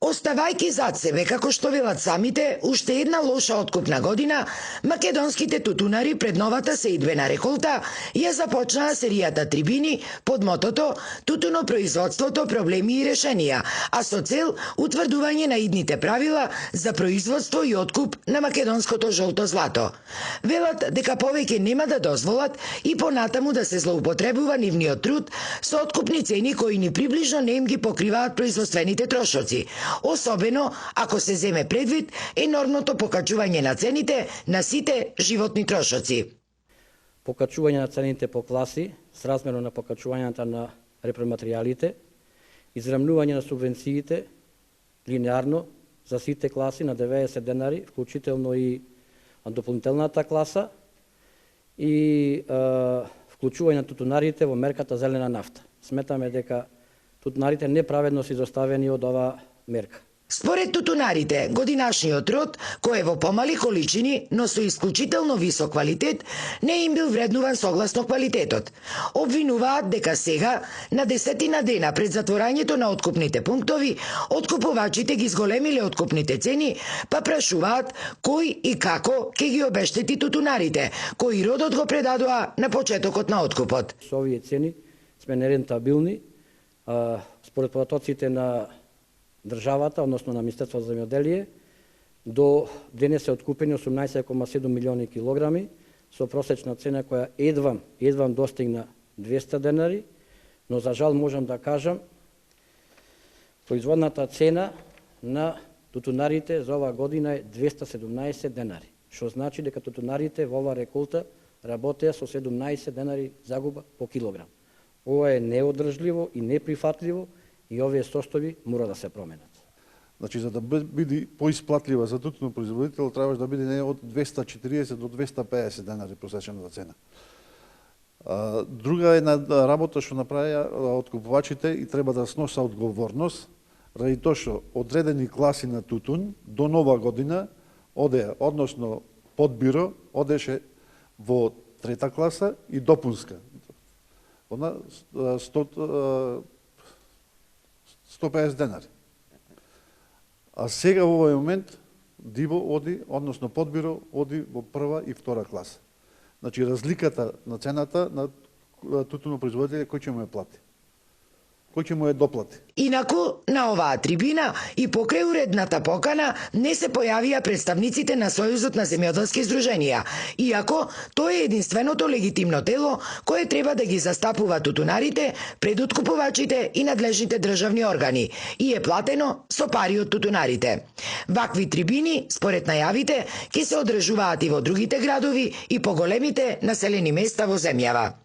Оставајќи зад себе, како што велат самите, уште една лоша откупна година, македонските тутунари пред новата сеидбена реколта ја започнаа серијата трибини под мотото «Тутунопроизводството, проблеми и решенија», а со цел утврдување на идните правила за производство и откуп на македонското жолто злато. Велат дека повеќе нема да дозволат и понатаму да се злоупотребува нивниот труд со откупни цени кои ни приближно не им ги покриваат производствените трошоци, особено ако се земе предвид енормното покачување на цените на сите животни трошоци. Покачување на цените по класи, сразмерно на покачувањата на репроматеријалите, израмнување на субвенциите линеарно за сите класи на 90 денари, вклучително и дополнителната класа, и вклучување на тутунарите во мерката зелена нафта. Сметаме дека тутунарите неправедно се изоставени од оваа мерка. Според тутунарите, годинашниот род, кој е во помали количини, но со исклучително висок квалитет, не им бил вреднуван согласно квалитетот. Обвинуваат дека сега, на 10 дена пред затворањето на откупните пунктови, откупувачите ги зголемиле откупните цени, па прашуваат кој и како ќе ги обештети тутунарите, кои родот го предадоа на почетокот на откупот. Со овие цени сме нерентабилни, според податоците на државата, односно на Министерството за земјоделие, до денес се откупени 18,7 милиони килограми со просечна цена која едвам достигна 200 денари, но за жал можам да кажам производната цена на тутунарите за оваа година е 217 денари, што значи дека тутунарите во оваа реколта работеа со 17 денари загуба по килограм. Ова е неодржливо и неприфатливо и овие состојби мора да се променат. Значи, за да биде поисплатлива за тутунопроизводител, требаш да биде од 240 до 250 денари просечната цена. Друга една работа што направија откупувачите и треба да сноса одговорност, ради тоа што одредени класи на тутун до нова година одеа, односно подбиро одеше во трета класа и допунска. Она 150 денари. А сега во овој момент Диво оди, односно подбиро оди во прва и втора класа. Значи разликата на цената на тутунопроизводителите кој ќе му ја плати? Кој ќе му ја доплати? Инаку, на оваа трибина и покрај уредната покана не се појавија представниците на Сојузот на земјоделски здруженија, иако тоа е единственото легитимно тело кое треба да ги застапува тутунарите пред откупувачите и надлежните државни органи и е платено со пари од тутунарите. Вакви трибини, според најавите, ќе се одржуваат и во другите градови и поголемите населени места во земјава.